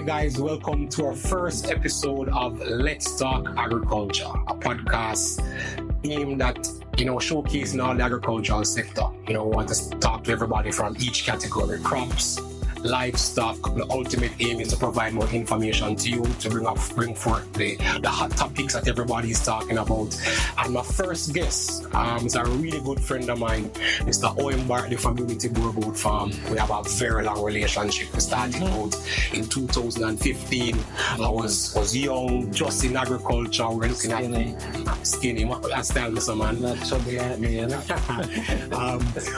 guys, welcome to our first episode of Let's Talk Agriculture, a podcast aimed at, showcasing all the agricultural sector. We want to talk to everybody from each category: crops, livestock. The ultimate aim is to provide more information to you, to bring forth the hot topics that everybody is talking about. And my first guest is a really good friend of mine, Mr. Owen Bartely from Unity Boer Goat Farm. We have a very long relationship. We started out in 2015. I was young, just in agriculture. We're looking at skinny. That's tell some man. Not chubby like me,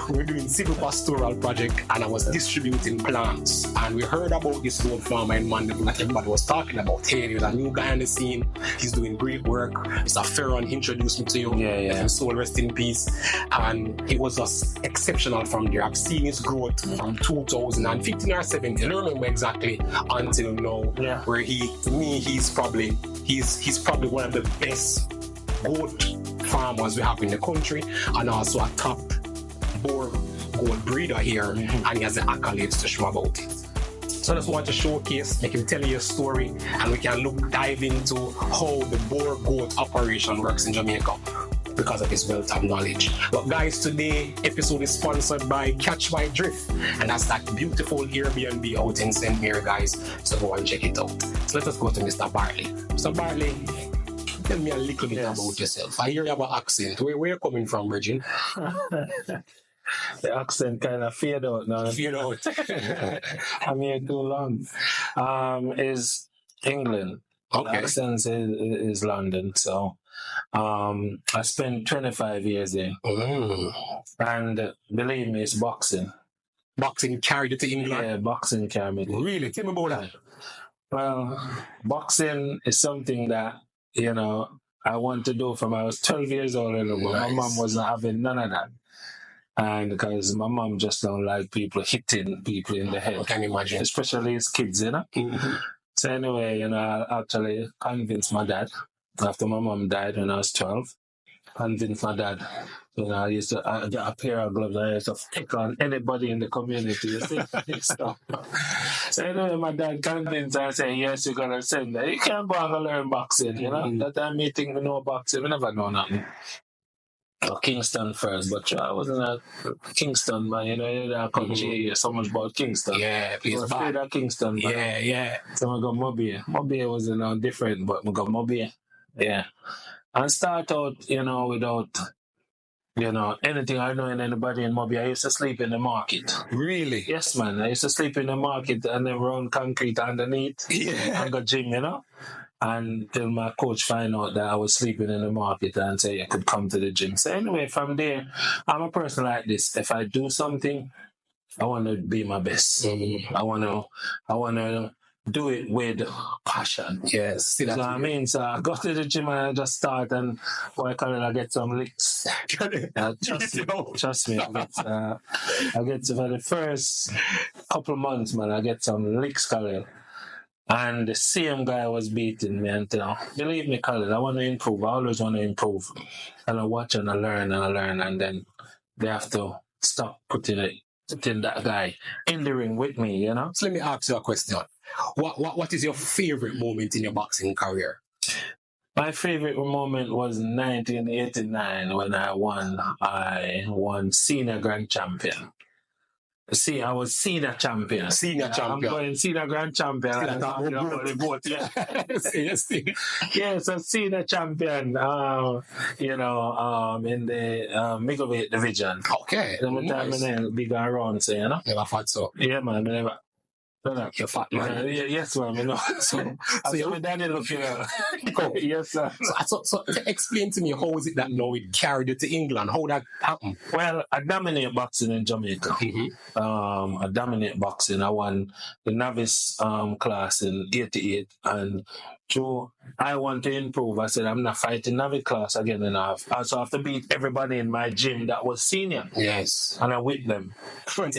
We're doing civil pastoral project, and I was distributing plants. And we heard about this goat farmer in Mandeville that everybody was talking about. Hey, there's a new guy on the scene. He's doing great work. Mr. Ferron introduced me to you. Yeah. Soul rest in peace. And it was just exceptional from there. I've seen his growth from 2015 or 17. I don't remember exactly until now. Yeah. Where he's probably one of the best goat farmers we have in the country, and also a top Boer goat breeder here, and he has the accolades to show about it. So I just want to showcase, make him tell you a story, and we can dive into how the Boer goat operation works in Jamaica because of his wealth of knowledge. But guys, today episode is sponsored by Catch My Drift, and that's that beautiful Airbnb out in St. Mary, guys. So go and check it out. So let us go to Mr. Bartely. Mr. Bartely, tell me a little bit about yourself. I hear you have an accent. Where are you coming from, Virgin? The accent kind of fade out now. Fade out. I'm here too long. Is England. Okay. The accent is London. So I spent 25 years there. And believe me, it's boxing. Boxing carried you to England? Yeah, boxing carried me. Really? Tell me about that. Well, boxing is something that, I want to do from I was 12 years old. Nice. My mom wasn't having none of that. And because my mom just don't like people hitting people in the head. I can imagine. Especially as kids, Mm-hmm. So anyway, I actually convinced my dad, after my mom died when I was 12, convinced my dad. I used to get a pair of gloves. I used to pick on anybody in the community. You see? So anyway, my dad convinced me. I said, yes, you're going to send me. You can't go and learn boxing, That time me think we know boxing. We never know nothing. Kingston first, but I wasn't at Kingston, man. That country hear so much about Kingston. Yeah, please. I was afraid of Kingston, man. Yeah. So I got Mobile. Mobile was different, but I got Mobile. Yeah. And start out, without, anything I know in anybody in Mobile. I used to sleep in the market. Really? Yes, man. I used to sleep in the market and then run concrete underneath. Yeah. I got gym, Until my coach find out that I was sleeping in the market and say I could come to the gym. So anyway, from there, I'm a person like this. If I do something, I want to be my best. I want to do it with passion. Yes. See that? So I go to the gym and I just start and I get some licks. Trust me. I get to for the first couple months, man. I get some licks, Khalil. And the same guy was beating me until, believe me, Khalil, I want to improve. I always want to improve. And I watch and I learn, and then they have to stop putting that guy in the ring with me, So let me ask you a question. What is your favorite moment in your boxing career? My favorite moment was 1989 when I won senior grand champion. See, I was senior champion. I'm going senior grand champion. Yes, a senior champion. In the middleweight division. Okay. Nice. Time big around, so Never thought so. Yeah, man. Never. You're fat, man. Yes, man. So your daddy look, Cool. Yes, sir. So explain to me, how is it that now it carried you to England? How that happened? Well, I dominate boxing in Jamaica. I dominate boxing. I won the novice class in 88, and I want to improve. I said, I'm not fighting novice class again enough. I also have to beat everybody in my gym that was senior. Yes. And I whip them. And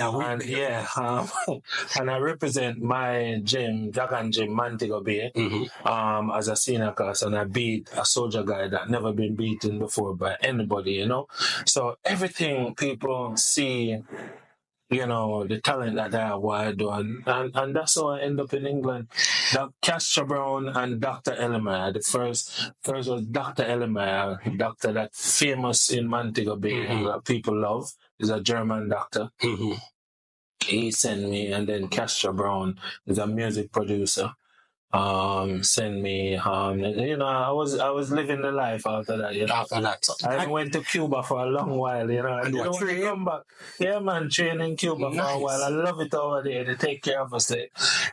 I represent my gym, Dragon Gym, Montego Bay, as a senior class, and I beat a soldier guy that never been beaten before by anybody, So everything people see the talent that I have, what I do, and that's how I end up in England. Castro Brown and Dr. Ellemeyer. The first was Dr. Ellemeyer, doctor that famous in Montego Bay, that people love. He's a German doctor. He sent me, and then Castro Brown is a music producer. Send me, I was living the life after that, After that. So, I went to Cuba for a long while, and do a when I train? come back, yeah, man, train in Cuba for a while. I love it over there. They take care of us. They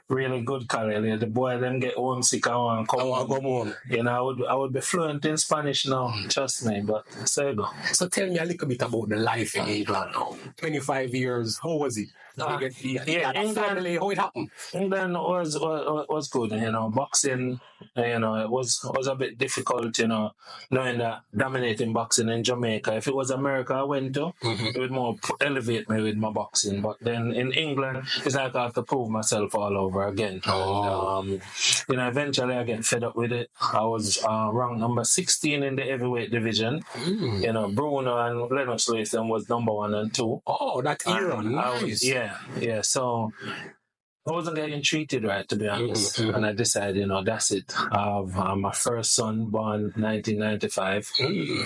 really good, Khalil. The boy them get homesick. I want to come home. I would be fluent in Spanish now. Trust me, but so you go. So tell me a little bit about the life in England now. 25 years. How was it? England, family, how it happened? England was good, boxing, it was a bit difficult, knowing that dominating boxing in Jamaica. If it was America I went to, it would more elevate me with my boxing. But then in England, it's like I have to prove myself all over again. Eventually I get fed up with it. I was ranked number 16 in the heavyweight division. Bruno and Lennox Latham was number 1 and 2. Oh, that era, nice. Yeah. So I wasn't getting treated right, to be honest. And I decided, that's it. I have my first son born 1995.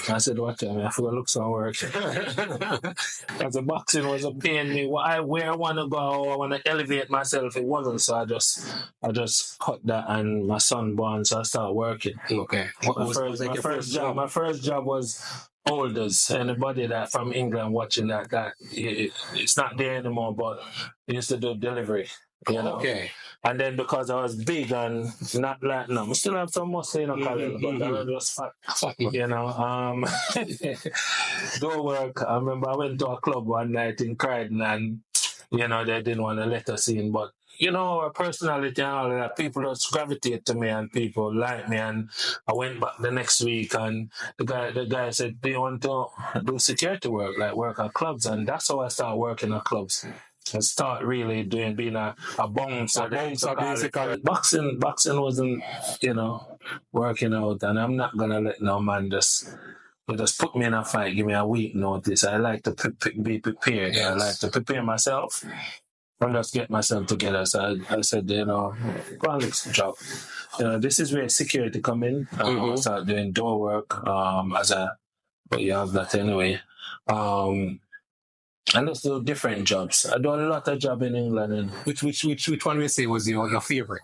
I said, what? I forgot to look some work. Because the boxing was a pain me. Where I want to go, I want to elevate myself. It wasn't, so I just cut that, and my son born, so I started working. Okay. My first job was Olders. Anybody that from England watching that it's not there anymore, but I used to do delivery. Okay. And then because I was big and not like I still have some muscle, Khalil, but I was just fat. Do work. I remember I went to a club one night in Croydon, and they didn't want to let us in, but our personality and all of that, people just gravitate to me and people like me. And I went back the next week, and the guy said, do you want to do security work, like work at clubs? And that's how I started working at clubs. I start really being a bouncer. Basically. Boxing wasn't, working out, and I'm not gonna let no man just put me in a fight, give me a week notice. I like to be prepared. Yes. I like to prepare myself and just get myself together. So I said, go and look some job. This is where security come in. I start doing door work but you have that anyway. And let's do different jobs. I do a lot of job in England. And which one would you say was your favorite?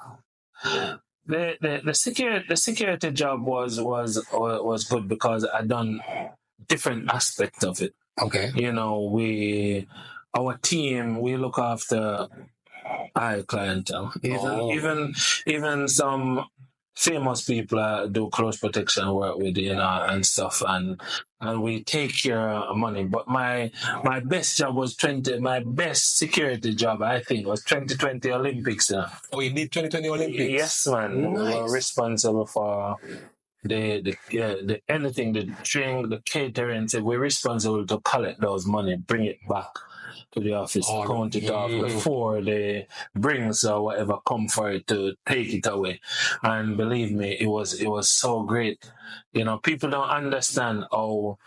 The security job was good because I done different aspects of it. Okay. Our team, we look after high clientele. Even some famous people do close protection work with, and stuff, and we take care of money. But my best job was my best security job, I think, was 2020 Olympics. Oh, you did 2020 Olympics? Yes, man. Nice. We were responsible for the anything, the drink, the catering. So we're responsible to collect those money, bring it back to the office, count it off before they bring or whatever come for it to take it away. And believe me, it was so great. People don't understand how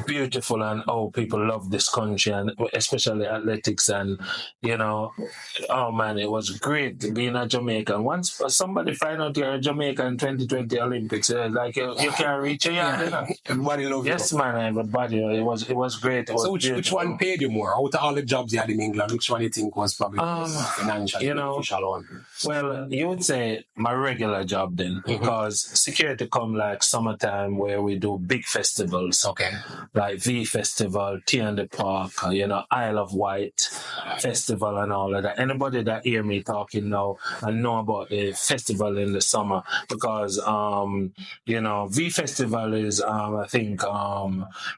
beautiful and how people love this country, and especially athletics. And oh man, it was great being a Jamaican. Once somebody find out you're a Jamaican 2020 Olympics, like you can't reach it. Everybody loves it. Yes, man, everybody. It was great. So which one paid you more out of all the jobs you had in England? Which one you think was probably financially beneficial one? Well, you would say my regular job then, because security come like summertime where we do big festivals. Okay. Like V Festival, Tea in the Park, Isle of Wight Festival and all of that. Anybody that hear me talking now and know about the festival in the summer, because V Festival is I think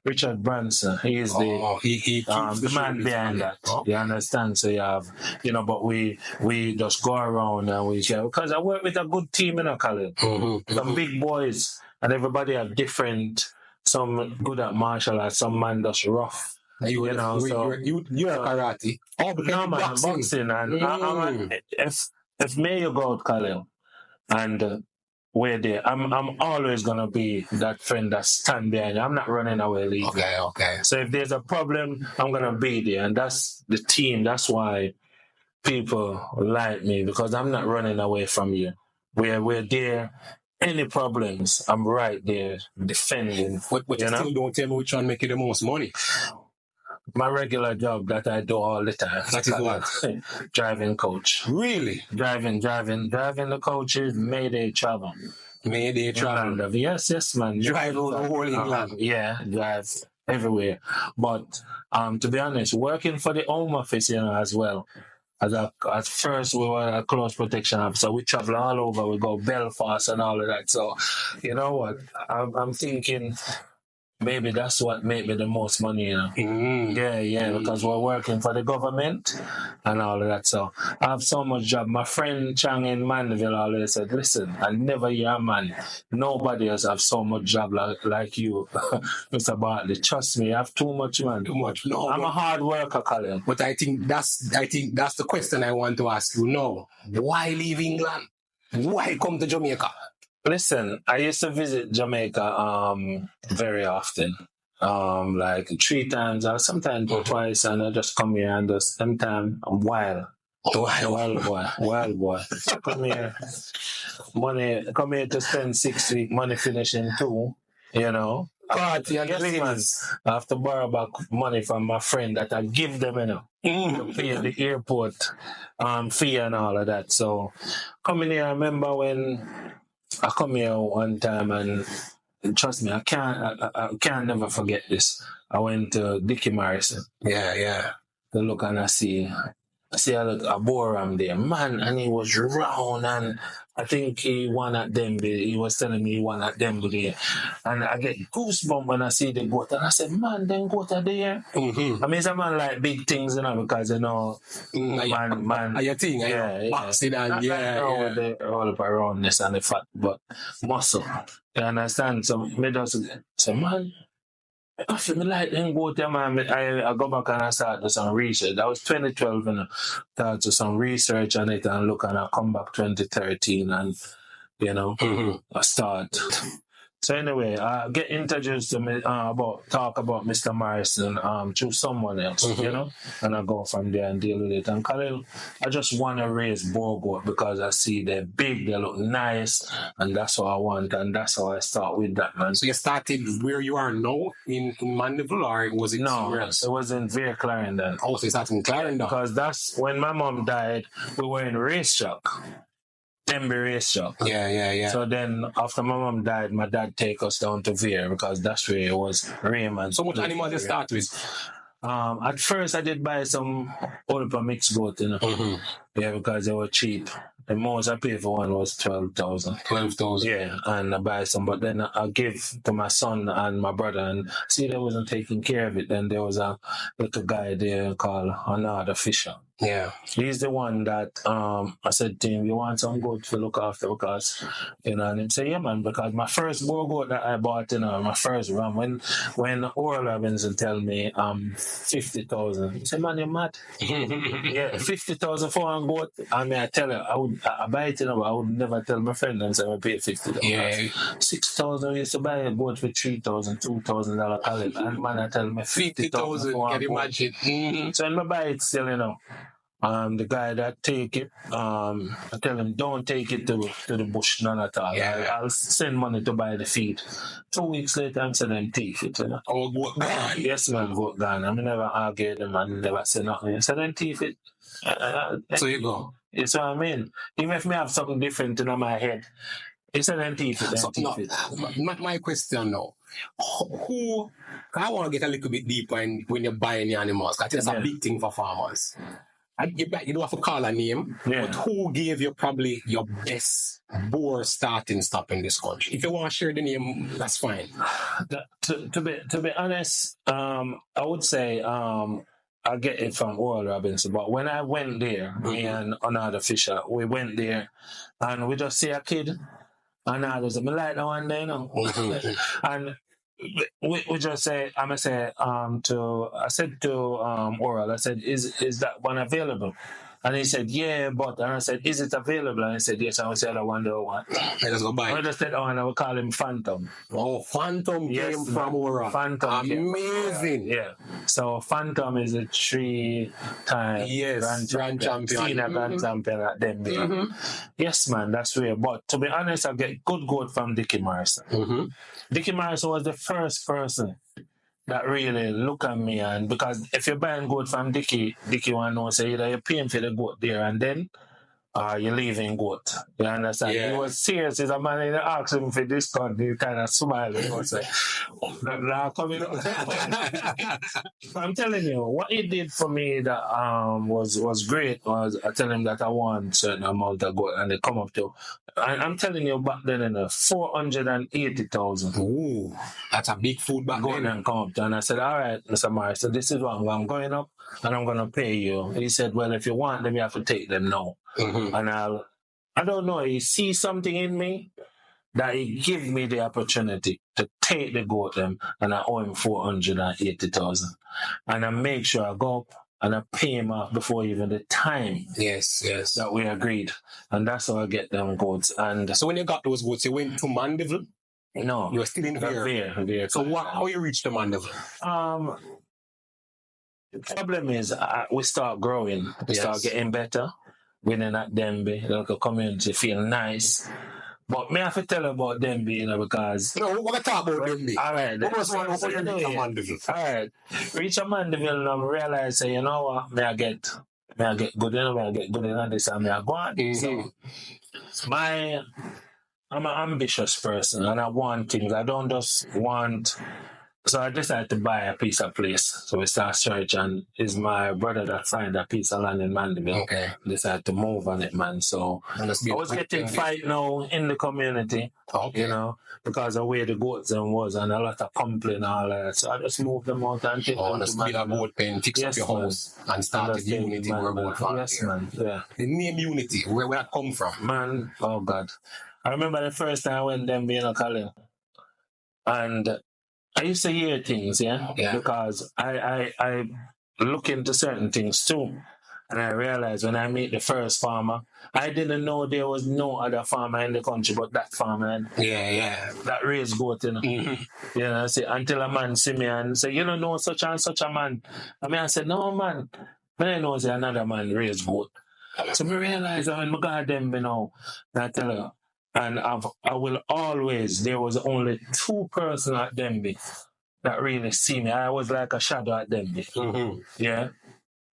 Richard Branson. He is the man behind that. Oh. You understand? So you have but we just go around and we share, because I work with a good team in a college. Some big boys, and everybody have different. Some good at martial arts, some man that's rough. You're karate. Oh, no, man, boxing. And if may you go out, Khalil, and we're there. I'm always gonna be that friend that stand behind you. I'm not running away leaving. Okay. So if there's a problem, I'm gonna be there, and that's the team. That's why people like me, because I'm not running away from you. We're there. Any problems, I'm right there defending. But you still don't tell me which one make you the most money. My regular job that I do all the time. That is what? Driving coach. Really? Driving the coaches, Mayday travel. Mayday travel. Yes, man. Drive all the whole England. Yeah, drive everywhere. But to be honest, working for the Home Office, as well. At first, we were a close protection officer. We travel all over. We go Belfast and all of that. So, you know what? I'm thinking maybe that's what made me the most money, Yeah, because we're working for the government and all of that. So I have so much job. My friend Chang in Mandeville always said, listen, I never hear a man. Nobody else have so much job like you, Mr. Bartley. Trust me, I have too much, man. Too much. No, I'm a hard worker, Colin. But I think that's the question I want to ask you now. Why leave England? Why come to Jamaica? Listen, I used to visit Jamaica very often, like 3 times or sometimes twice, and I just come here and just sometimes I'm wild boy. Come here, come here to spend 6 weeks, money finishing 2, Party and yes, I have to borrow back money from my friend that I give them, to pay the airport fee and all of that. So coming here, I remember when I come here one time, and trust me, I can't never forget this. I went to Dickie Morrison. Yeah. To look, and I see a Boer there, man, and he was round, and I think he won at Denby. He was telling me he won at Denby, and I get goosebumps when I see the goat, and I said, man, them goat are there. Mm-hmm. I mean, some man like big things, because man, your thing, boxing and the all up aroundness and the fat, but muscle. You understand? So me just say, man, I feel like them go there, man. I go back and I start to some research. That was 2012, start to some research on it and look, and I come back 2013, and I start. So anyway, I get introduced to me talk about Mr. Morrison through someone else, and I go from there and deal with it. And Khalil, I just want to raise Boer goat because I see they're big, they look nice, and that's what I want, and that's how I start with that, man. So you started where you are now in Mandeville, or was it? No, it was in Veer Clarendon. Oh, so you started in Clarendon? Because that's when my mom died. We were in racetrack. Denby racetrack. Yeah. So then, after my mom died, my dad take us down to Veer because that's where it was Raymond. So what animals you start with? At first, I did buy some Oliver mixed goat, Yeah, because they were cheap. The most I paid for one was 12,000. 12,000. Yeah, and I buy some, but then I give to my son and my brother, and see they wasn't taking care of it. Then there was a little guy there called Another Fisher. Yeah. He's the one that I said to him, you want some goat to look after because, and he said, yeah, man, because my first Boer goat that I bought, my first ram, when Oral Robinson tell me 50,000, he said, man, you're mad. Yeah, 50,000 for one goat. I mean, I tell her, I buy it, but I would never tell my friend and say I pay 50,000. Yeah. 6,000, we used to buy a goat for $3,000, $2,000 caliber. And man, I tell me 50,000 for one can goat. imagine. Mm-hmm. So when I buy it still, the guy that take it, I tell him, don't take it to the bush, none at all. Yeah. I'll send money to buy the feed. 2 weeks later, I'm saying, them take it. Oh, goat gone. Yes, man, goat gone. I never argued them and never said nothing. I said, then take it. So you go. That's what I mean. Even if me have something different in my head, he said, then take it. My question now. Who? I want to get a little bit deeper when you're buying the animals. I think that's a big thing for farmers. You don't have to call a name, but who gave you probably your best Boer starting stop in this country? If you want to share the name, that's fine. To be honest, I would say I get it from Oral Robinson, but when I went there, me and Another Fisher, we went there and we just see a kid, and I was like that one day, and we just say, I said to Oral, I said, is that one available? And he said, yeah, but, and I said, is it available? And he said, yes. And I said, I wonder what. Let us go buy I it. just said, oh, and I would call him Phantom. Oh, Phantom Yes, came from Aura. Phantom came Amazing. yeah. So Phantom is a 3-time grand champion. Senior grand champion at them. Yes, man, that's real. But to be honest, I get good goat from Dickie Morrison. Dickie Morrison was the first person that really look at me, and because if you're buying goat from Dickie want to know, say either you're paying for the goat there and then you're leaving goat. You understand? Yeah. He was serious. He's a man in the asked him for discount. He kind of smiled and was like, now coming up. I'm telling you, what he did for me that was great was I tell him that I want certain amount of goat and they come up to, and I'm telling you back then, 480,000. Ooh, that's a big food back Go then. and come up to, and I said, all right, Mr. Morris, so this is what I'm going up and I'm going to pay you. He said, well, if you want them, you have to take them now. And I don't know, he sees something in me that he give me the opportunity to take the goat them, and I owe him 480,000. And I make sure I go up and I pay him off before even the time Yes. that we agreed. And that's how I get them goats. And So when you got those goats, you went to Mandeville? no, You were still in Veer. So how you reached the Mandeville? The problem is we start growing, we start getting better. Winning at Denby, like a community feel nice. But me have to tell about Denby, because No, we're going to talk about Denby. all right, What was one before you reached Mandeville? all right, reach a Mandeville and I realize, say, you know what, may I get good in this, and may I go on. So, I'm an ambitious person and I want things. I don't just want. So I decided to buy a piece of place. So we start search, and it's my brother that find a piece of land in Mandeville. Okay. Decided to move on it, man. So I was getting fight now in the community, because of where the goats and was, and a lot of complaint and all that. So I just moved them out and take them to build a goat pen, fix up your house, and started Unity where goat farm. Yes, man. Yeah. The name Unity, where that come from? Man, oh God. I remember the first time I went them being a Colin. And I used to hear things, because I look into certain things too. And I realized when I meet the first farmer, I didn't know there was no other farmer in the country but that farmer. That raised goat, see, until a man see me and say, you don't know such and such a man. I said, no, man. But I know say another man raised goat. So I realized when I got them, I tell her, and I will always, there was only 2 persons at Denby that really see me. I was like a shadow at Denby. Yeah.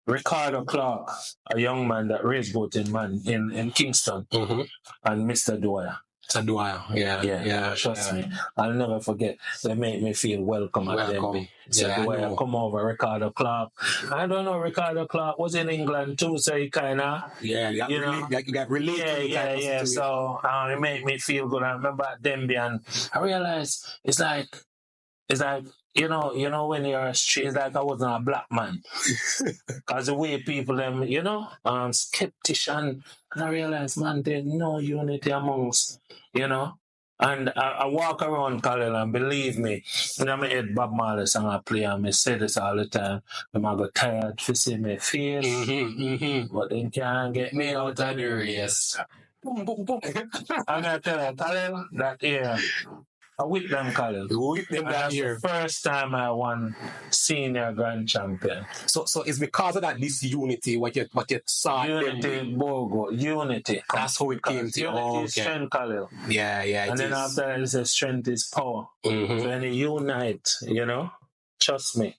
Ricardo Clark, a young man that raised goat in Kingston, and Mr. Dwyer. Mr. Dwyer, yeah. Trust me. I'll never forget. They make me feel welcome at Denby. So Dwyer come over, Ricardo Clark. I don't know, Ricardo Clark was in England too, so he kind of... you got related. Yeah. So it made me feel good. I remember at Denby, and I realized it's like you know when you're a street, it's like I wasn't a black man. Because the way people skeptish, and I realized, man, there's no unity amongst, And I walk around Colin, and believe me, when I'm at Bob Marley song I play, and I say this all the time, when I got tired to see my face, but they can't get me out of the race. Boom, boom, boom. I'm going to tell you, Colin, that I whip them, Colin. You whip them down here. The first time I won senior grand champion. So it's because of that, this unity, what you saw. Unity, Bogo, unity. That's how it came to you. Unity is strength, Colin. Yeah. And then after that, it says strength is power. So when you unite, trust me,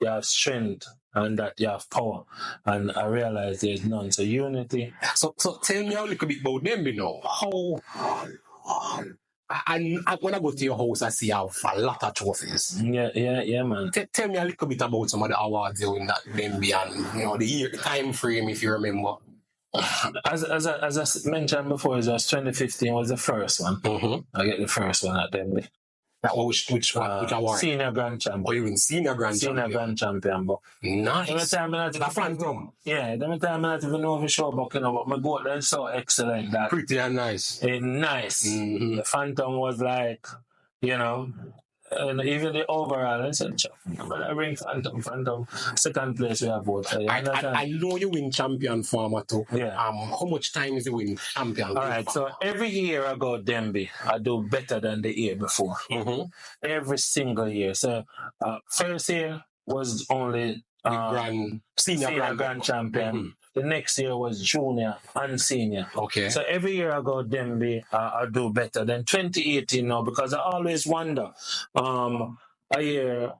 you have strength and that you have power. And I realize there's none. So unity. So tell me a little bit about them, How... And when I go to your house, I see you have a lot of trophies. Yeah, man. Tell me a little bit about some of the awards you win that Denby and the time frame, if you remember. As I mentioned before, it was 2015 was the first one. I get the first one at Denby. That was which award? Senior grand champion. Oh, you win senior grand champion. Senior grand champion, but nice. The Phantom. Yeah, the time I not even know for sure, but but my goat is so excellent that pretty and nice. Nice. The Phantom was like, And even the overall, I said, I bring Phantom. Second place we have both. So, I know you win champion farmer too. Yeah. How much time is you win champion? All right, so every year I go Demby, I do better than the year before. Mm-hmm. Every single year. So first year was only senior grand champion. Mm-hmm. The next year was junior and senior. Okay. So every year I go Demby, I do better. Then 2018 now, because I always wonder, a year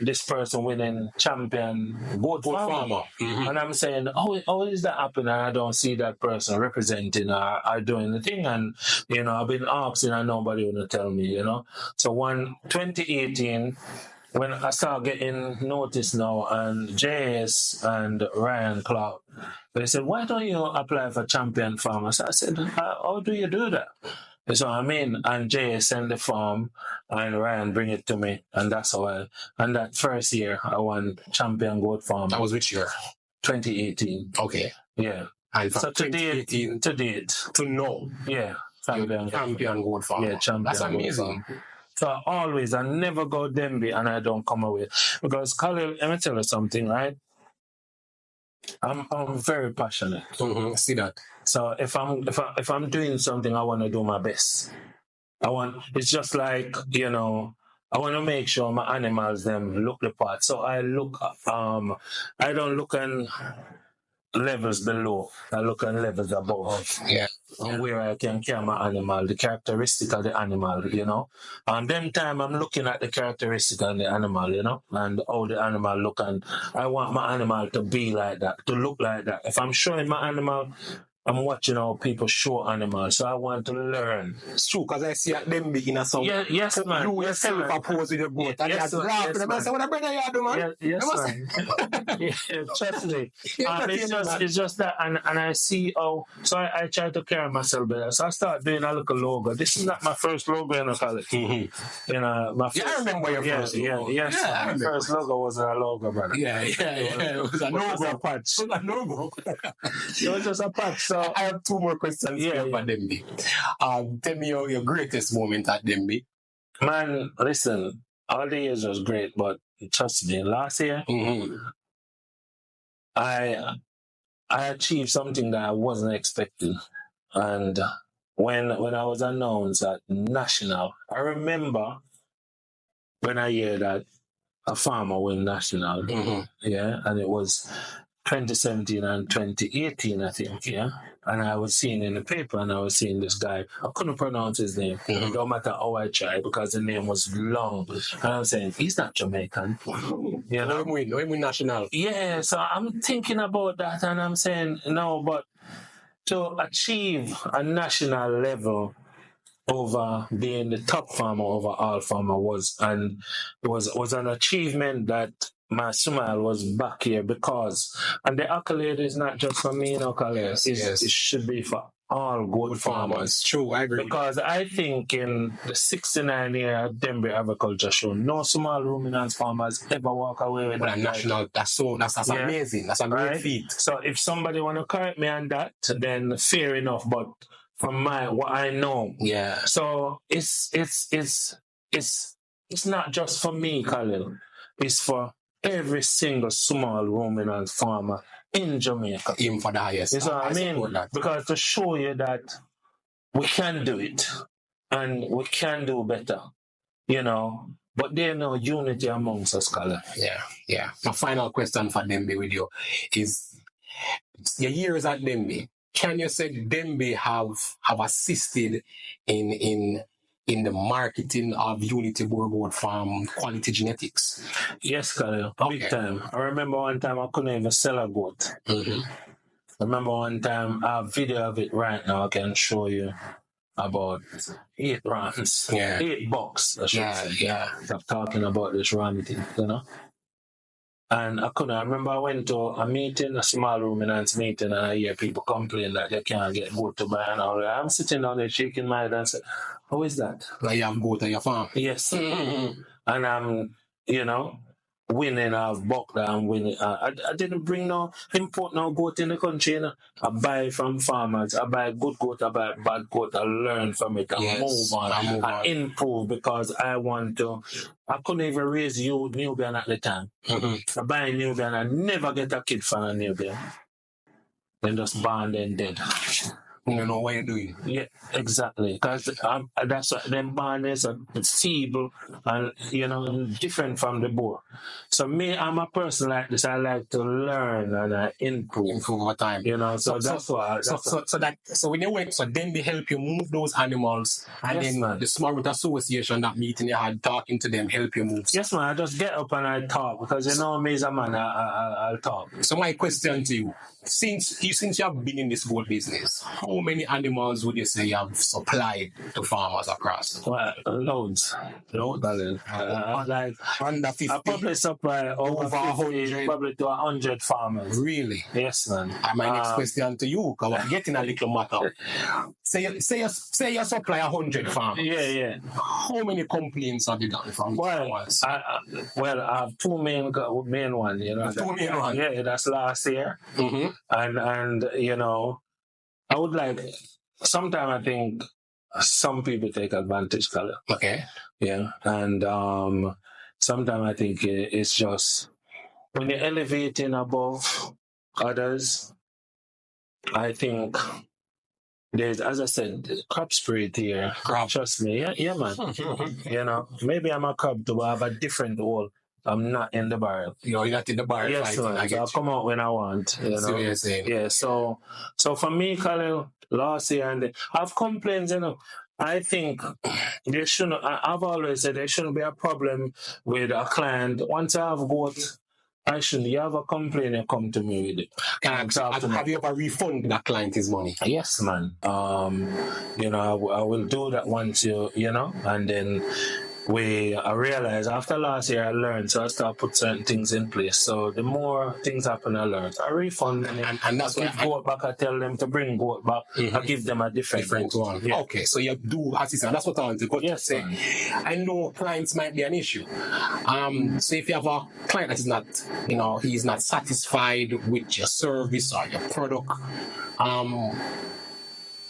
this person winning champion goat farmer. Mm-hmm. And I'm saying, how is that happening? And I don't see that person representing or doing the thing. And, I've been asking and nobody want to tell me, So 2018, when I start getting noticed now, and JS and Ryan Clark, they said, why don't you apply for champion farmer? So I said, how do you do that? So I mean, and Jay sent the form, and Ryan bring it to me, and that's how and that first year I won champion goat farm. That was which year? 2018. Okay. Yeah. And so to date, to know. Yeah. Champion goat farm. Yeah, champion. That's amazing. So I never go Demby and I don't come away. Because Khalil, let me tell you something, right? I'm very passionate. Mm-hmm. See that. So if I'm doing something, I want to do my best. It's just like, I want to make sure my animals them look the part. So I look I don't look on levels below. I look on levels above. Yeah. And where I can carry my animal, the characteristic of the animal, And them time I'm looking at the characteristic of the animal, and how the animal look, and I want my animal to be like that, to look like that. If I'm showing my animal, I'm watching how people show animals, so I want to learn. It's true, because I see at them being a song. Yes, man. You yourself pose with your boat. And yes, you laugh. And I say, what a brother you do, man? Yes, man. Trust me. It's just that, and I see how, so I try to carry myself better. So I start doing a little logo. This is not my first logo in a college. Mm-hmm. My first, I remember your first logo. Yes, my first logo was a logo, brother. Yeah. It was a logo. It was a patch. It was a logo. It was just a patch. So I have two more questions for Demby. Tell me your greatest moment at Demby. Man, listen, all the years was great, but trust me, last year, I achieved something that I wasn't expecting. And when I was announced at National, I remember when I hear that a farmer win National, and it was 2017 and 2018, I think, And I was seeing in the paper, and I was seeing this guy. I couldn't pronounce his name, no matter how I tried, because the name was long. And I'm saying, he's not Jamaican. No, win National. Yeah, so I'm thinking about that, and I'm saying, no, but to achieve a national level over being the top farmer over all farmer was an achievement that my smile was back here, because, and the accolade is not just for me, Khalil. It should be for all good farmers. True, I agree. Because I think in the 69 year Demby Agriculture Show, no small ruminants farmers ever walk away with that. National, that's amazing. That's a great feat. So if somebody want to correct me on that, then fair enough. But from what I know, So it's not just for me, Khalil. It's for every single small ruminant farmer in Jamaica. Even for the highest. You know what I mean? Because to show you that we can do it and we can do better, But there's no unity amongst us, Khalil. Yeah. My final question for Demby with you is, your years at Demby, can you say Demby have assisted in the marketing of Unity Boer Goat Farm quality genetics? Yes, Khalil. Big time. I remember one time I couldn't even sell a goat. I remember one time, I have a video of it right now. I can show you about 8 rams. $8, I should say. I'm talking about this ram thing, And I remember I went to a meeting, a small ruminants meeting, and I hear people complain that they can't get goat to buy and all that. I'm sitting down there shaking my head and say, how is that? Like you have goat on your farm? Yes. And I'm, winning, I've bucked and winning. I didn't bring no import no goat in the country. You know? I buy from farmers. I buy good goat. I buy bad goat. I learn from it. I move on. I improve because I want to. I couldn't even raise Nubian at the time. I buy a Nubian. I never get a kid from a Nubian. Then just born then dead. You know what you're doing. Yeah, exactly. Because that's what them barners are feeble and different from the Boer. So me, I'm a person like this. I like to learn and I improve over time. So that's why. So when you went, so then they help you move those animals, and yes, then man. the Small Root Association, that meeting you had, talking to them, help you move. Yes, man. I just get up and I talk because me as a man, I'll talk. So my question to you. Since you have been in this gold business, how many animals would you say you have supplied to farmers across? Well, loads. Like under 50. I probably supply over 100, probably to 100 farmers. Really? Yes, man. My next question to you, because I'm getting a little matter. Say you supply 100 farmers. Yeah. How many complaints have you gotten from farmers? I have two main ones. Two main ones? Yeah, that's last year. Mm-hmm. And I would like, sometimes I think some people take advantage, Color. Okay. Yeah. And sometimes I think it's just when you're elevating above others, I think there's, as I said, crop spirit here. Crop. Trust me. Yeah, man. Maybe I'm a crop to have a different role. I'm not in the barrel. You're not in the barrel. Yes, man. So I'll come out when I want. See what you're saying. Yeah. So for me, Khalil, last year, I've complained. I think there shouldn't. I've always said there shouldn't be a problem with a client. Once I've got, you have a complaint, you come to me with it. Have you ever refunded that client his money? Yes, man. I will do that once and then. I realized after last year I learned, so I started put certain things in place. So the more things happen, I learned. I refund them, and that's why I goat back. I tell them to bring goat back. I give them a different one. Yeah. Okay, so you do assistance. That's what I want to say. I know clients might be an issue. So if you have a client that is not, he's not satisfied with your service or your product,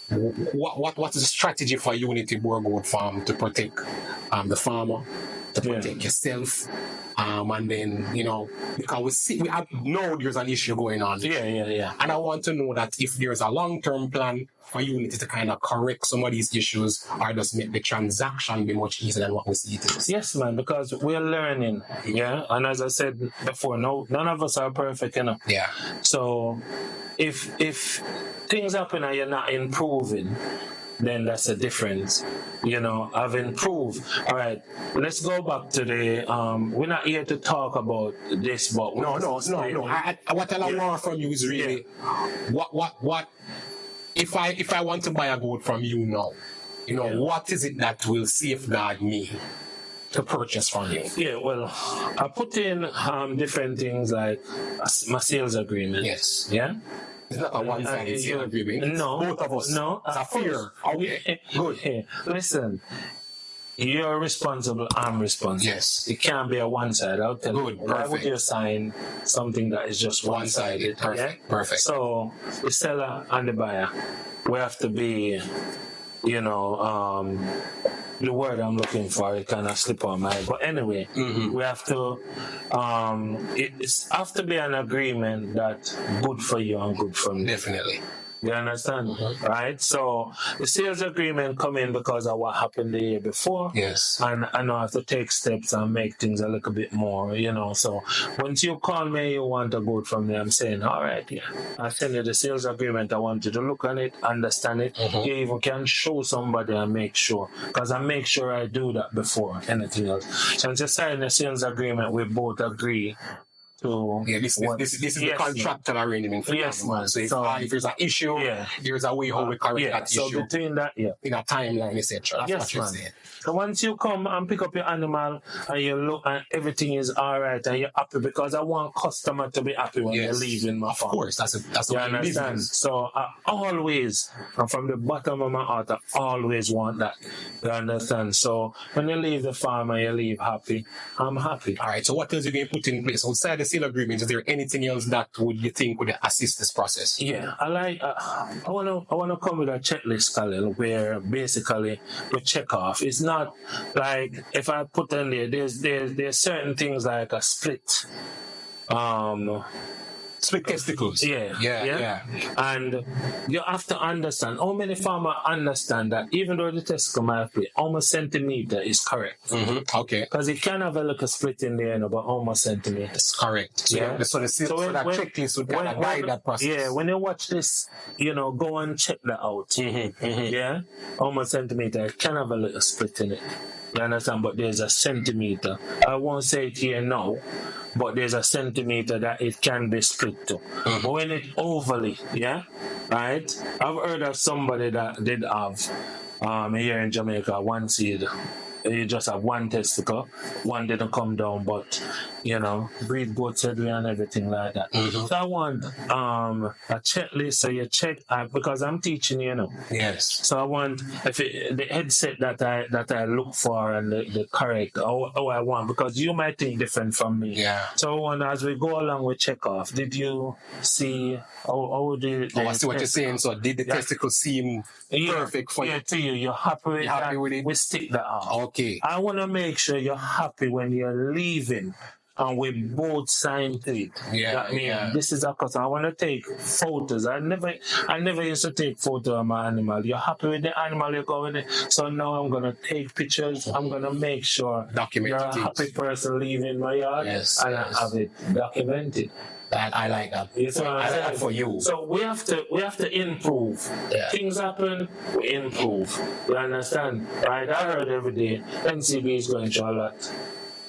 what is the strategy for Unity Boer Goat Farm to protect the farmer, to protect yourself, and then because we know there's an issue going on. Yeah. And I want to know that if there's a long-term plan for Unity to kind of correct some of these issues, or just make the transaction be much easier than what we see it is. Yes, man, because we're learning. Yeah, and as I said before, none of us are perfect, Yeah. So if things happen and you're not improving, then that's a difference. I've improved. All right, let's go back to the. We're not here to talk about this, but no. What I want from you is really, what if I want to buy a goat from you now, what is it that will safeguard me to purchase from you? Yeah, well, I put in different things like my sales agreement. Yes. Yeah. It's not a one-sided sales agreement. No. Both of us. No. It's a fair. Okay. Good. Hey, listen. You're responsible, I'm responsible. Yes. It can't be a one-sided. I'll tell you. Why would you sign something that is just one-sided? Perfect. Yeah? Perfect. So, the seller and the buyer, we have to be, the word I'm looking for, it kind of slip on my head. But anyway, we have to, it's have to be an agreement that's good for you and good for me. Definitely. You understand? Right? So the sales agreement come in because of what happened the year before. Yes. And I know I have to take steps and make things a little bit more, So once you call me, you want a goat from me, I'm saying, all right, yeah. I send you the sales agreement. I want you to look on it, understand it. You even can show somebody and make sure. Because I make sure I do that before anything else. So once you sign the sales agreement, we both agree to this is the contractual arrangement for yes, man. man. So if there's an issue, there's a way how we correct that issue. So between that, in a timeline, etc. That's what you're saying. So once you come and pick up your animal and you look and everything is all right and you're happy, because I want customer to be happy when they're leaving my farm. Of course, that's you understand. So I always, and from the bottom of my heart, I always want that. You understand. So when you leave the farm and you leave happy, I'm happy. All right. So what else you can put in place outside the sale agreement? Is there anything else that you think would assist this process? Yeah, I wanna come with a checklist, Khalil, where basically we check off. It's not like if I put in there's certain things like a split. Split testicles. Yeah. And you have to understand, how many farmers understand that even though the testicle might be almost centimeter is correct. Mm-hmm. Okay. Because it can have a little split in there, but almost centimeter. That's correct. So that checklist would kind of guide that process. Yeah, when you watch this, go and check that out. Mm-hmm. Mm-hmm. Yeah? Almost centimeter. It can have a little split in it. You understand? But there's a centimeter. I won't say it here now, but there's a centimeter that it can be split to. Mm-hmm. But when it's overly, right? I've heard of somebody that did have here in Jamaica one seed. You just have one testicle, one didn't come down, but breed both surgery and everything like that. Mm-hmm. So I want a checklist, so you check because I'm teaching, Yes. So I want the headset that I look for and the correct how I want, because you might think different from me. Yeah. So I want, as we go along with check off, did you see how did I see what you're saying. So did the testicle seem perfect for you? Yeah, to you. You're happy with that. With it? We stick that out. Okay. I want to make sure you're happy when you're leaving and we both sign to it. This is a custom. I want to take photos. I never used to take photos of my animal. You're happy with the animal, you go with it. So now I'm going to take pictures. I'm going to make sure you're a happy person leaving my yard. I have it documented. I like that. I like that for you. So we have to improve. Things happen, we improve. You understand? Right? I heard every day NCB is going through a lot.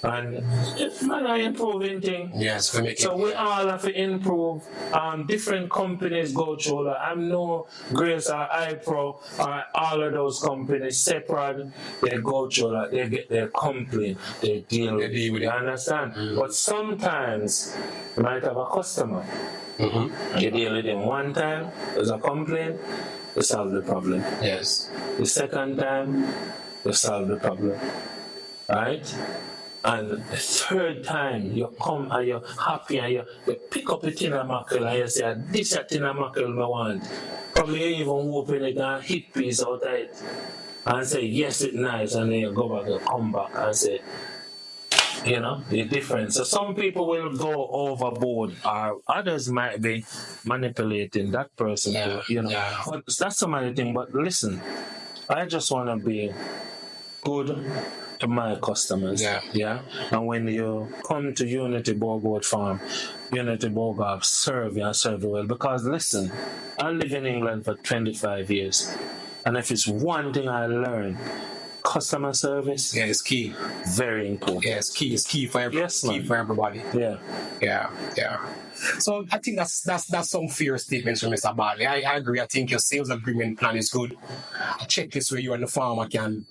And it's not an improving thing. Yes, so we all have to improve. Different companies go through that. I'm no Grace or iPro or all of those companies separate. They go through that. They get their complaint. They deal with it. You understand? Mm-hmm. But sometimes you might have a customer. Mm-hmm. You deal with him one time. There's a complaint. You solve the problem. Yes. The second time, you solve the problem. Right? And the third time you come and you're happy and you pick up a tin of mackerel and you say, this is a tin of mackerel I want. Probably you even open it and hit piece out of it and say, yes, it's nice. And then you go back and come back and say, the difference. So some people will go overboard, or others might be manipulating that person. But that's some other thing. But listen, I just want to be good to my customers. And when you come to Unity Boer Farm, Unity Boer serve you and serve you well. Because listen, I live in England for 25 years. And if it's one thing I learned, customer service is key. Very important. It's key for everybody. Yeah. So I think that's some fair statements from Mr. Bartely. I agree. I think your sales agreement plan is good. A checklist where you and the farmer can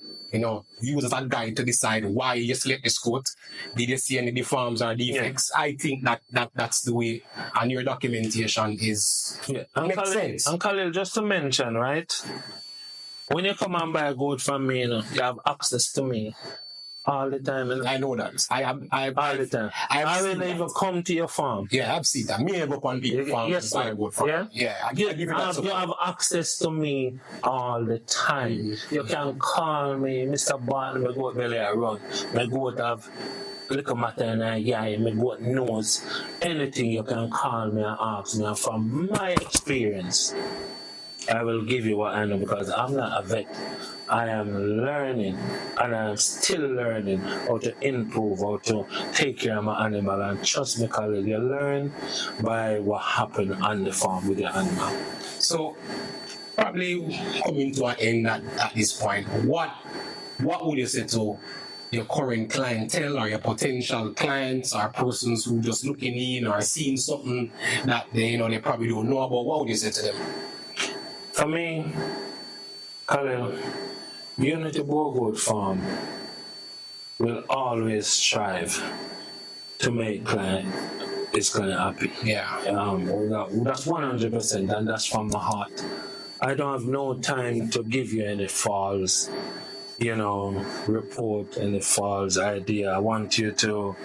use as a guide to decide why you select this quote. Did you see any deforms or defects? I think that's the way, and your documentation is makes sense. And Khalil, just to mention, right? When you come and buy a goat from me, you have access to me all the time. I know that. I all the time. I will even come to your farm. Yeah, I've seen that. Me go on people's farm. Yes, buy a goat from. You have access to me all the time. Mm-hmm. You can call me, Mr. Bartely, my goat belly I run. My goat have little matter in a eye, my goat knows. Anything you can call me and ask me. And from my experience, I will give you what I know, because I'm not a vet. I am learning, and I'm still learning how to improve, how to take care of my animal. And trust me, Khalil, you learn by what happened on the farm with your animal. So, probably coming to an end at this point, what would you say to your current clientele or your potential clients or persons who just looking in or seeing something that they probably don't know about, what would you say to them? For me, Khalil, Unity Boer Farm will always strive to make its client happy. Yeah. That's 100%, and that's from the heart. I don't have no time to give you any false, report, any false idea. I want you to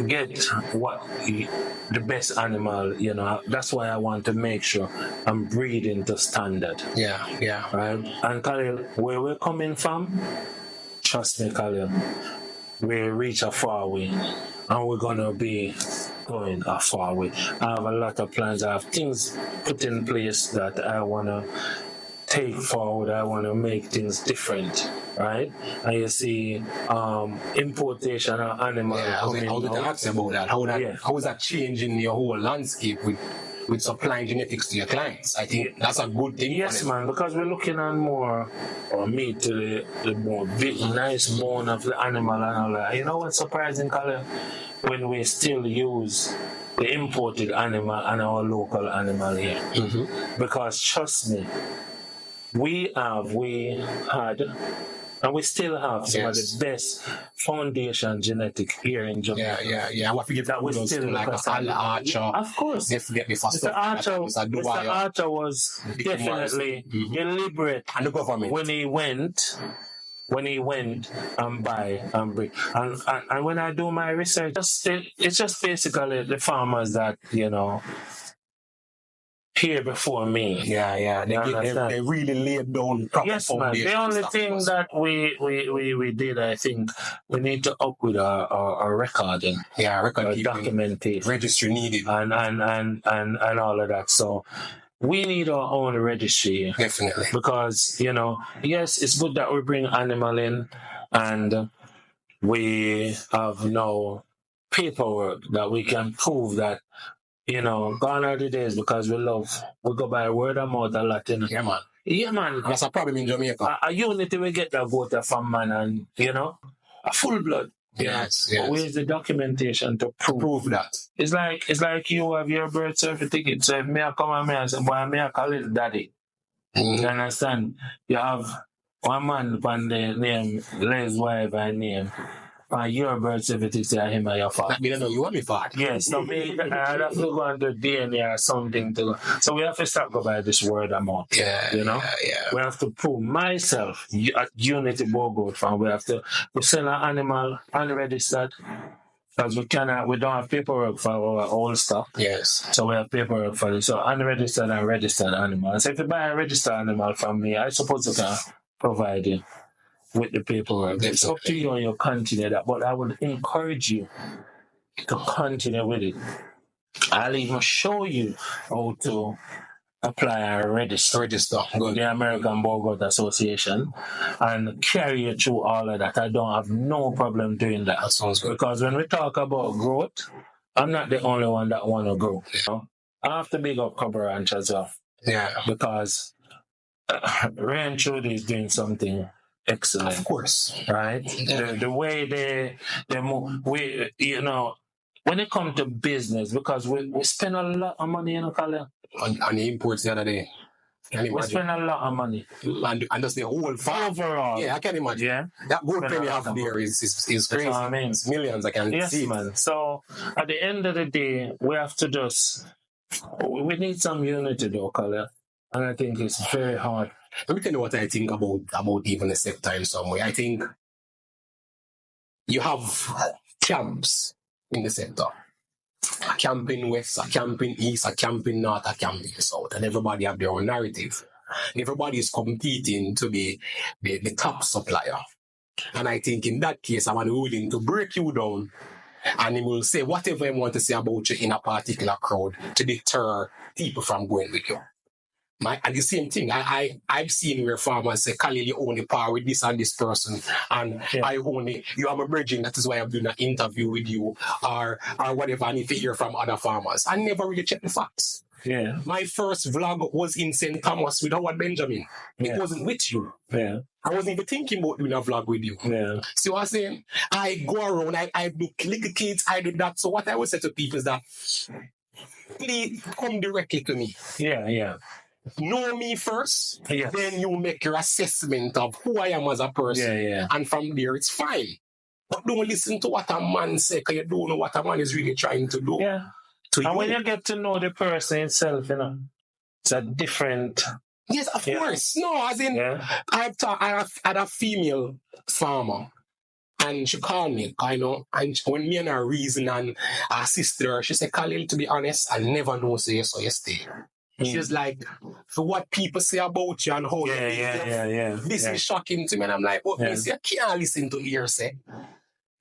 get what the best animal. That's why I want to make sure I'm breeding to standard. Yeah. Right. And Khalil, where we're coming from, trust me, Khalil, we reach a far way, and we're gonna be going a far way. I have a lot of plans. I have things put in place that I wanna take forward. I wanna make things different, right? And you see, importation of animals. Yeah, I was going to ask you about that. How is that changing your whole landscape with supplying genetics to your clients? I think that's a good thing. Yes, man, because we're looking at more meat to the more big, nice bone of the animal and all that. You know what's surprising, Khalil? When we still use the imported animal and our local animal here. Mm-hmm. Because trust me, we had, and we still have some of the best foundation genetic here in Jamaica. Yeah. I forget that was still like a Archer. Of course. Mr. Archer was definitely deliberate and the government when he went and buy and bring. And when I do my research, it's just basically the farmers that, here before me. Yeah. They really laid down proper foundation. Man. The only thing that we did, I think, we need to up with our recording. Yeah, record documentation. Registry needed. And all of that. So we need our own registry. Definitely. Because, yes, it's good that we bring animal in and we have no paperwork that we can prove that, gone are the days, because we go by word of mouth a lot. Yeah, man. That's a problem in Jamaica. A unity we get that voter from man and, a full blood. Yes. But where's the documentation to prove that? It's like you have your birth certificate. So if me I come and me and say, boy, me I call it daddy. Mm-hmm. You understand? You have one man upon the name, his wife and name. Your birth certificate say him or your father. We don't know you want me father. Yes, so I have to go under DNA or something to. So we have to start go by this word of mouth. Yeah. We have to prove myself at Unity Boer Farm. We sell an animal unregistered. Because we don't have paperwork for our old stuff. Yes. So we have paperwork for it. So unregistered and registered animals. So if you buy a registered animal from me, I suppose I can provide you with the paperwork. It's up to you and you continue that. But I would encourage you to continue with it. I'll even show you how to apply and register with the American Boer Association and carry you through all of that. I don't have no problem doing that. That sounds good. Because when we talk about growth, I'm not the only one that want to grow. I have to big up Cobra Ranch as well. Yeah. Because Rain Trudy is doing something excellent. Of course. Right? The way they move, when it comes to business, because we spend a lot of money in Khalil. On the imports the other day. We spend a lot of money. And that's the whole farm. Overall. Yeah, I can imagine. Yeah. That good penny half there is crazy. What I mean. It's millions, I can see. Yes, man. So at the end of the day, we have to we need some unity though, Khalil. And I think it's very hard. Let me tell you what I think about even the sector in some way. I think you have camps in the sector. A camp in West, a camp in East, a camp in North, a camp in South. And everybody have their own narrative. Everybody is competing to be the top supplier. And I think in that case, I'm willing to break you down and he will say whatever he want to say about you in a particular crowd to deter people from going with you. And the same thing, I've seen where farmers say, Khalil, you only par with this and this person, and you have a bridging, that is why I'm doing an interview with you, or whatever, and if you hear from other farmers. I never really check the facts. Yeah. My first vlog was in St. Thomas with Howard Benjamin. Yeah. It wasn't with you. Yeah. I wasn't even thinking about doing a vlog with you. Yeah. See what I'm saying? I go around, I do little kids, I do that. So what I would say to people is that please come directly to me. Yeah. Yeah. Know me first, Yes. then you make your assessment of who I am as a person. Yeah. Yeah. And from there, it's fine. But don't listen to what a man says, because you don't know what a man is really trying to do. Yeah. And when you get to know the person itself, you know, it's a different. Yes, of course. No, as in, I had a female farmer, and she called me, you know, and when me and her reason and her sister, she said, Khalil, to be honest, I never know so you stay. She's like, for what people say about you and how you behave, this is shocking to me. And I'm like, well, I can't listen to hearsay.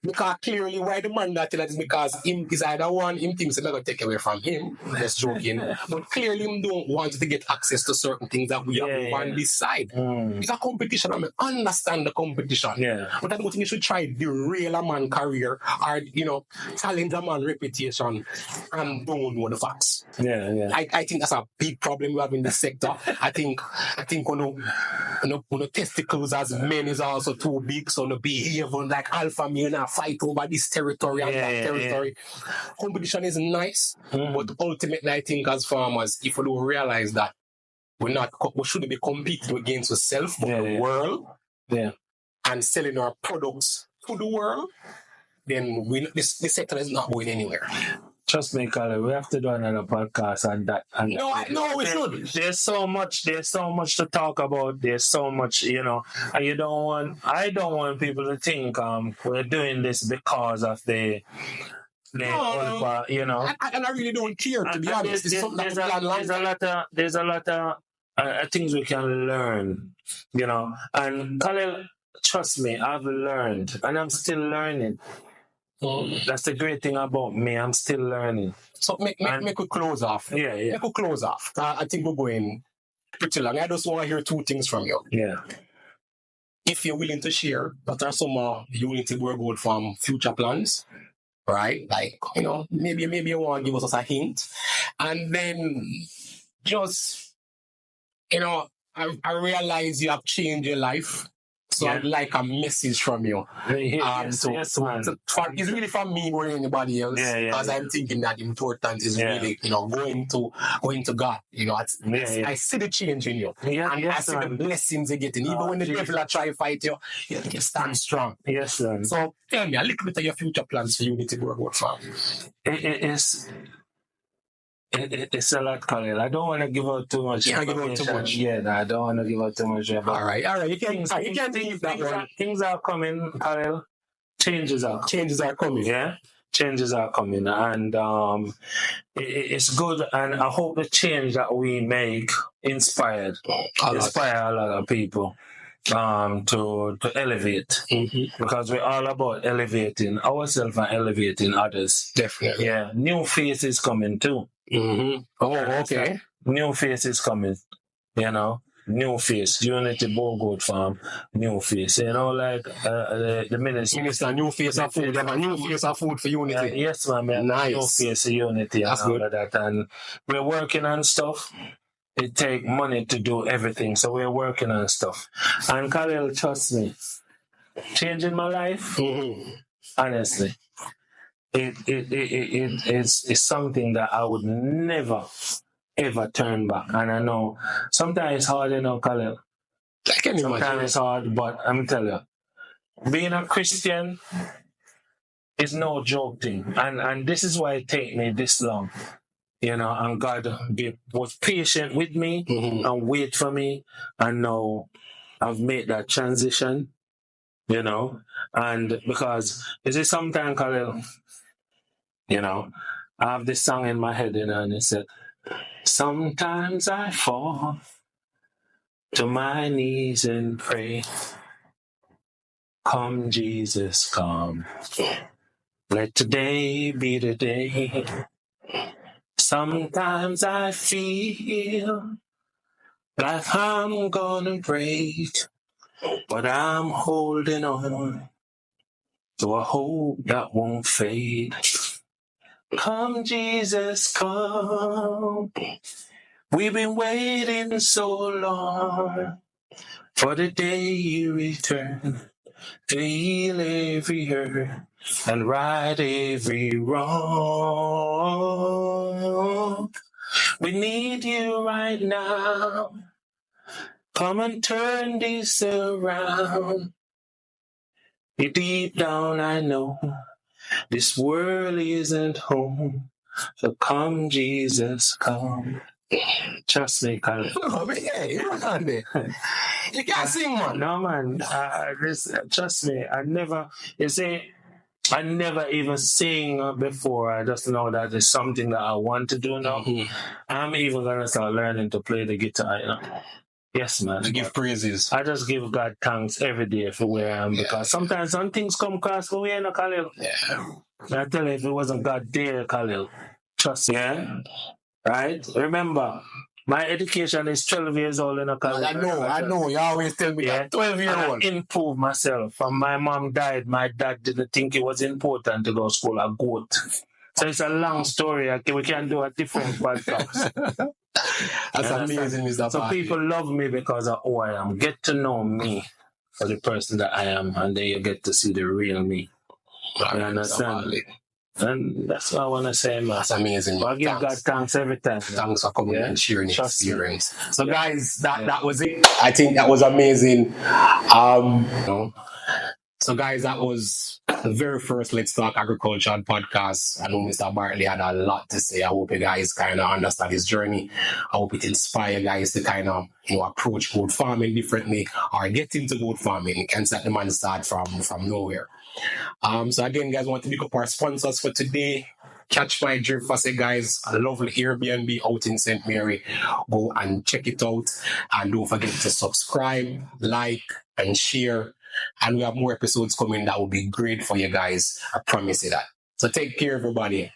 Because clearly why the man that tell that is because him is either one, him thinks they're going to take away from him, just joking. But clearly him don't want to get access to certain things that we have on this side. It's a competition, I mean, understand the competition. But I don't think you should try derail a man's career or, you know, challenge a man's reputation and don't know the facts. I think that's a big problem we have in this sector. I think when the testicles as men is also too big, so the behavior like alpha male now fight over this territory and that territory. Competition is nice, but ultimately I think as farmers, if we don't realize that we shouldn't be competing against ourselves, but the world, and selling our products to the world, then this sector is not going anywhere. Trust me, Khalil, we have to do another podcast on that. No, we should. There's so much to talk about. There's so much, you know, and I don't want people to think we're doing this because of you know. And I really don't care, to be honest. There's a lot of things we can learn, you know. And Khalil, trust me, I've learned, and I'm still learning. That's the great thing about me. I'm still learning. So make we close off. Make we close off. I think we're going pretty long. I just want to hear two things from you. If you're willing to share, what are some Unity Boer Gold Farm future plans? Right? Like, you know, maybe you want to give us a hint. And then just, you know, I realize you have changed your life. So I'd like a message from you. Yes, man. It's really from me or anybody else. Because I'm thinking that important is really, you know, going to God. You know, I see the change in you. And I see the blessings you're getting. Even when the devil are trying to fight you, you can stand strong. Yes, sir. So tell me a little bit of your future plans for Unity Boer Gold Farm. It's a lot, Khalil. I don't want to give out too much. Can't give out too much. Yeah, no, I don't want to give out too much. All right. You can leave that one. Things are coming, Khalil. Changes are coming. Yeah, changes are coming, and it's good. And I hope the change that we make inspire a lot of people to elevate, because we're all about elevating ourselves and elevating others. Definitely. Yeah, new faces coming too. Oh, okay. New faces coming, you know. New face, Unity Boer Gold Farm, new face. You know, like the minister. New face of food. A new face of food for Unity. Yes, man. Nice. New face of Unity. That's and good. All of that. And we're working on stuff. It takes money to do everything, so we're working on stuff. And Khalil, trust me, changing my life, honestly, it's something that I would never, ever turn back. And I know sometimes it's hard, you know, Khalil. Sometimes it's hard, but I'm telling you, being a Christian is no joke thing. And this is why it take me this long. You know, and God was patient with me and wait for me. And now I've made that transition, you know. And because, is it sometimes, Khalil, you know, I have this song in my head, you know, and it said, sometimes I fall to my knees and pray. Come, Jesus, come. Let today be the day. Sometimes I feel like I'm gonna break, but I'm holding on to a hope that won't fade. Come, Jesus, come. We've been waiting so long for the day you return to heal every hurt and right every wrong. We need you right now. Come and turn this around. Deep down I know this world isn't home. So come, Jesus, come. Trust me, Colin. No, but yeah, you can't do. You can't sing, man. No, man. Trust me. I never even sing before. I just know that it's something that I want to do now. I'm even going to start learning to play the guitar, you know. Yes, man. To give praises. I just give God thanks every day for where I am because sometimes some things come across my way, Khalil. Yeah. I tell you, if it wasn't God there, Khalil, trust me, right? Remember, my education is 12 years old in a college. I know. You always tell me that. 12-year-old. I improved myself. And my mom died. My dad didn't think it was important to go to school. A goat. So it's a long story. We can do a different podcast. That's amazing, Mr. So Bartely. people love me because of who I am. Get to know me for the person that I am, and then you get to see the real me. You understand? And that's what I want to say, man. That's amazing. I give God thanks every time. Thanks for coming and sharing your experience. So, guys, that was it. I think that was amazing. So, guys, that was the very first Let's Talk Agriculture podcast. I know Mr. Bartely had a lot to say. I hope you guys kind of understand his journey. I hope it inspires you guys to kind of, approach goat farming differently or get into goat farming. You can't set the man start from nowhere. So again, guys, I want to pick up our sponsors for today. Catch My Drift. I say, guys, a lovely Airbnb out in St. Mary. Go and check it out. And don't forget to subscribe, like, and share. And we have more episodes coming that will be great for you guys. I promise you that. So take care, everybody.